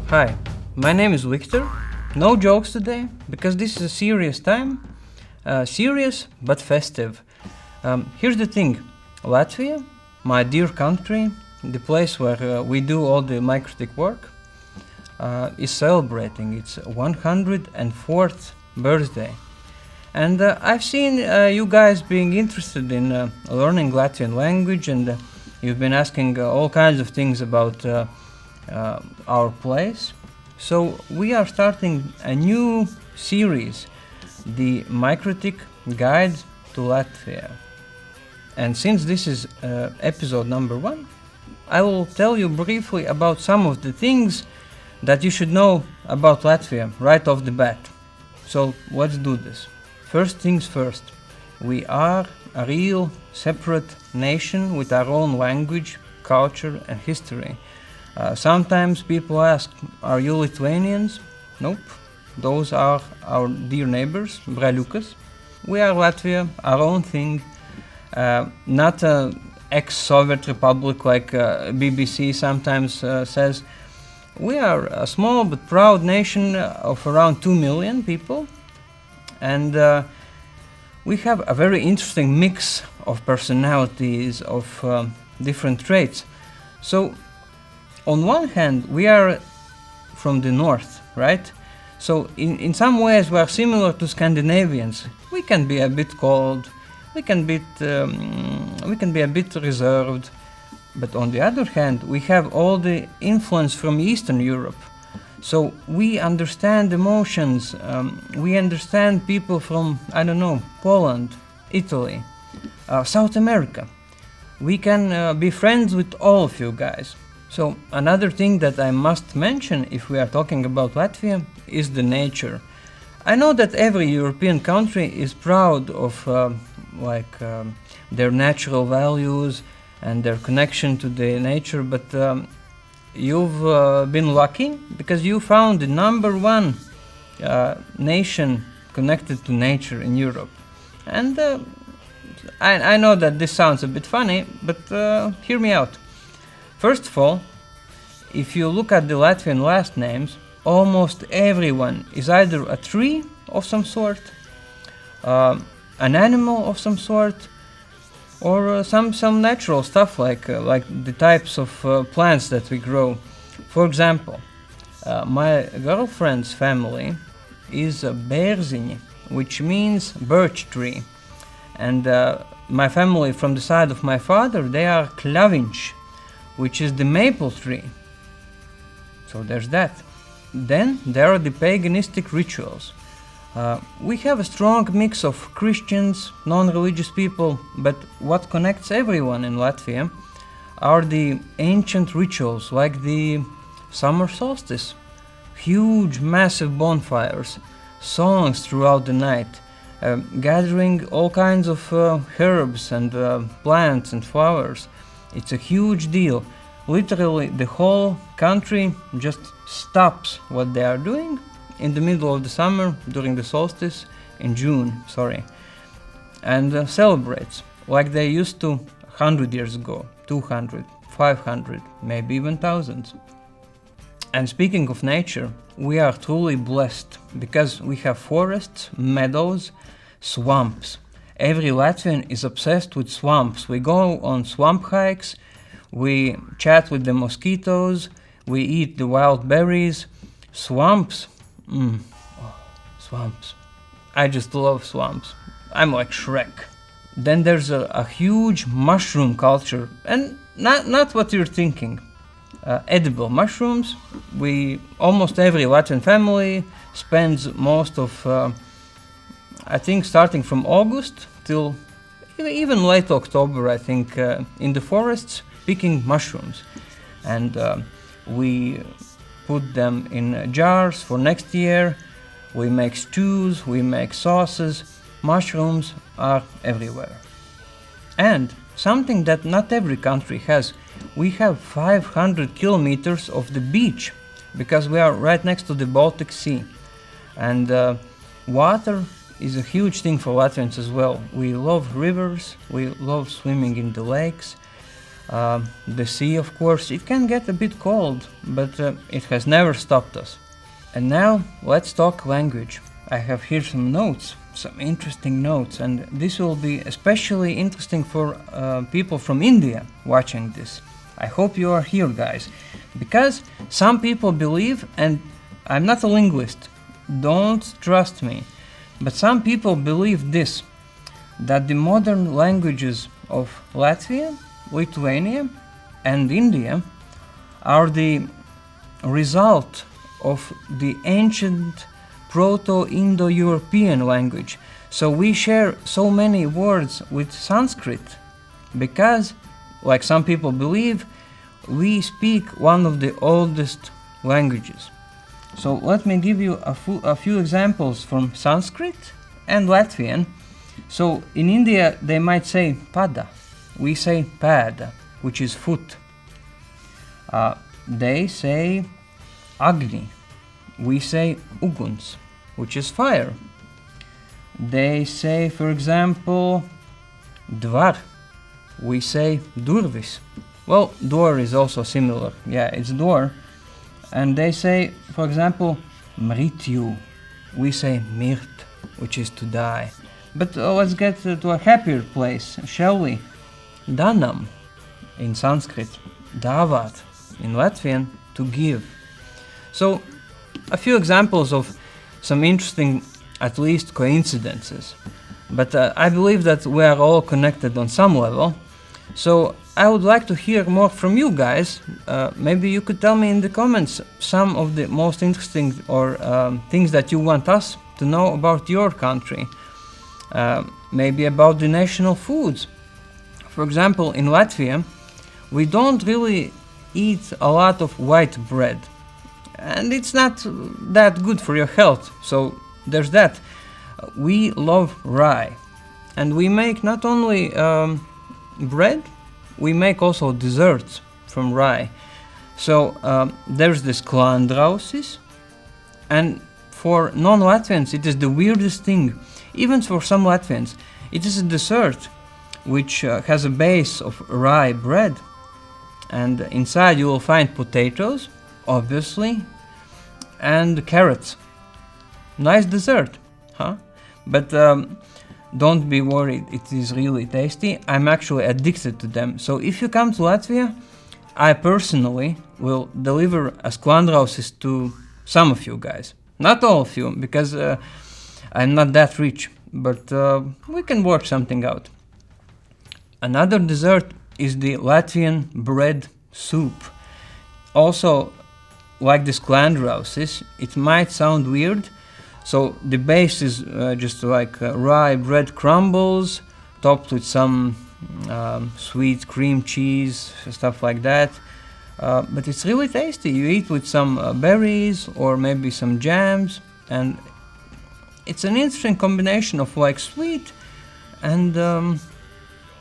Hi, my name is Victor. No jokes today, because this is a serious time. Serious but festive. Here's the thing. Latvia, my dear country, the place where we do all the MikroTik work, is celebrating its 104th birthday. And I've seen you guys being interested in learning Latvian language, and you've been asking all kinds of things about our place. So we are starting a new series, the MikroTik Guide to Latvia. And since this is episode number 1, I will tell you briefly about some of the things that you should know about Latvia right off the bat. So let's do this. First things first, we are a real separate nation with our own language, culture and history. Sometimes people ask, are you Lithuanians? Nope, those are our dear neighbors, Braliukas. We are Latvia, our own thing, not an ex-Soviet republic like BBC sometimes says. We are a small but proud nation of around 2 million people, and we have a very interesting mix of personalities, of different traits. So on one hand, we are from the north, right? So in some ways we are similar to Scandinavians. We can be a bit cold, we can be a bit reserved, but on the other hand, we have all the influence from Eastern Europe. So we understand emotions, we understand people from, Poland, Italy, South America. We can be friends with all of you guys. So another thing that I must mention if we are talking about Latvia is the nature. I know that every European country is proud of their natural values and their connection to the nature, but you've been lucky because you found the number one nation connected to nature in Europe. And I know that this sounds a bit funny, but hear me out. First of all, if you look at the Latvian last names, almost everyone is either a tree of some sort, an animal of some sort, or some natural stuff like the types of plants that we grow. For example, my girlfriend's family is a bērziņi, which means birch tree, and my family from the side of my father, they are kļaviņš, which is the maple tree. So there's that. Then there are the paganistic rituals. We have a strong mix of Christians, non-religious people, but what connects everyone in Latvia are the ancient rituals like the summer solstice, huge massive bonfires, songs throughout the night, gathering all kinds of herbs and plants and flowers. It's a huge deal. Literally, the whole country just stops what they are doing in the middle of the summer during the solstice in June, and celebrates like they used to 100 years ago, 200, 500, maybe even thousands. And speaking of nature, we are truly blessed because we have forests, meadows, swamps. Every Latvian is obsessed with swamps. We go on swamp hikes, we chat with the mosquitoes, we eat the wild berries. Swamps, swamps. I just love swamps. I'm like Shrek. Then there's a huge mushroom culture, and not what you're thinking. Edible mushrooms. Almost every Latvian family spends most of starting from August till even late October, in the forests picking mushrooms. And we put them in jars for next year. We make stews, we make sauces. Mushrooms are everywhere. And something that not every country has, we have 500 kilometers of the beach because we are right next to the Baltic Sea. And water is a huge thing for Latvians as well. We love rivers, we love swimming in the lakes. The sea, of course, it can get a bit cold, but it has never stopped us. And now let's talk language. I have here some notes, some interesting notes, and this will be especially interesting for people from India watching this. I hope you are here, guys, because some people believe, and I'm not a linguist, don't trust me, but some people believe this, that the modern languages of Latvia, Lithuania, and India are the result of the ancient Proto-Indo-European language. So we share so many words with Sanskrit because, like some people believe, we speak one of the oldest languages. So let me give you a few examples from Sanskrit and Latvian. So in India they might say pada, we say pada, which is foot. They say agni, we say uguns, which is fire. They say, for example, dvar, we say durvis. Well, door is also similar, yeah, it's door. And they say, for example, mrityu, we say mirt, which is to die. But let's get to a happier place, shall we? Danam, in Sanskrit, davat, in Latvian, to give. So, a few examples of some interesting, at least, coincidences. But I believe that we are all connected on some level. So, I would like to hear more from you guys. Maybe you could tell me in the comments some of the most interesting or things that you want us to know about your country. Maybe about the national foods. For example, in Latvia, we don't really eat a lot of white bread. And it's not that good for your health, so there's that. We love rye. And we make not only bread, we make also desserts from rye. So there's this klandrausis, and for non-Latvians it is the weirdest thing. Even for some Latvians, it is a dessert which has a base of rye bread, and inside you will find potatoes, obviously, and carrots. Nice dessert, huh? But don't be worried, it is really tasty. I'm actually addicted to them. So if you come to Latvia, I personally will deliver a sklandrausis to some of you guys. Not all of you, because I'm not that rich, but we can work something out. Another dessert is the Latvian bread soup. Also, like the sklandrausis, it might sound weird. So the base is just like rye bread crumbles, topped with some sweet cream cheese, stuff like that. But it's really tasty. You eat with some berries or maybe some jams, and it's an interesting combination of like sweet and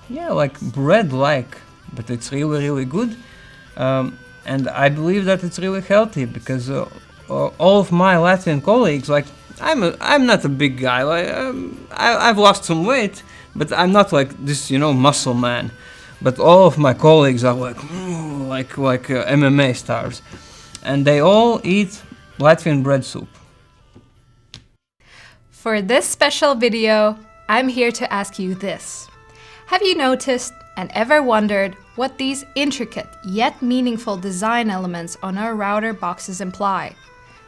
yeah, like bread-like, but it's really good. And I believe that it's really healthy because all of my Latvian colleagues, like I'm not a big guy. Like, I've lost some weight, but I'm not like this, muscle man. But all of my colleagues are like MMA stars, and they all eat Latvian bread soup. For this special video, I'm here to ask you this. Have you noticed and ever wondered what these intricate yet meaningful design elements on our router boxes imply?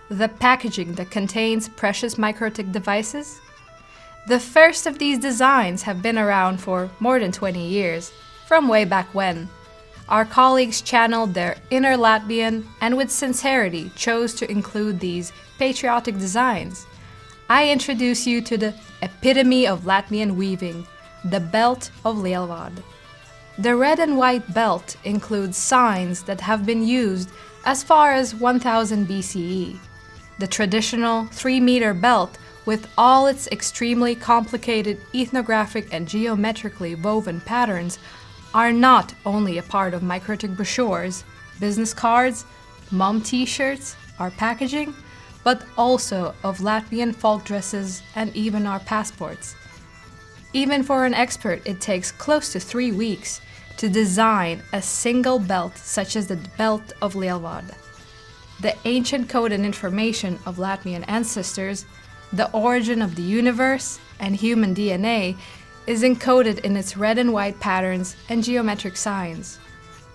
The packaging that contains precious MikroTik devices? The first of these designs have been around for more than 20 years, from way back when. Our colleagues channeled their inner Latvian and with sincerity chose to include these patriotic designs. I introduce you to the epitome of Latvian weaving, the belt of Lielvārda. The red and white belt includes signs that have been used as far as 1000 BCE. The traditional 3-meter belt, with all its extremely complicated ethnographic and geometrically woven patterns, are not only a part of MikroTik brochures, business cards, mom t-shirts, our packaging, but also of Latvian folk dresses and even our passports. Even for an expert, it takes close to 3 weeks to design a single belt such as the belt of Lielvārde. The ancient code and information of Latvian ancestors, the origin of the universe and human DNA, is encoded in its red and white patterns and geometric signs,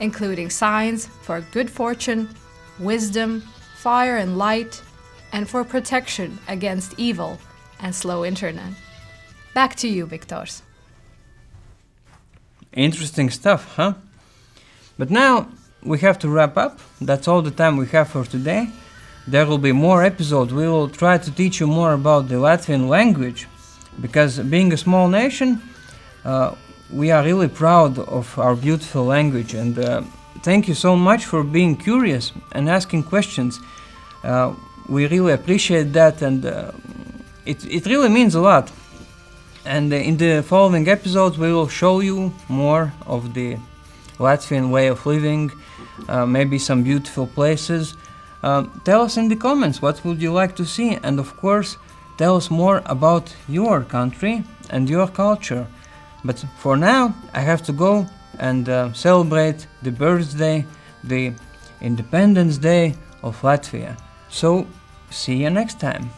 including signs for good fortune, wisdom, fire and light, and for protection against evil and slow internet. Back to you, Viktors. Interesting stuff, huh? But now we have to wrap up. That's all the time we have for today. There will be more episodes. We will try to teach you more about the Latvian language, because being a small nation, we are really proud of our beautiful language, and thank you so much for being curious and asking questions. We really appreciate that, and it really means a lot. And in the following episodes we will show you more of the Latvian way of living, maybe some beautiful places. Tell us in the comments what would you like to see, and of course tell us more about your country and your culture. But for now I have to go and celebrate the birthday, the Independence Day of Latvia. So see you next time.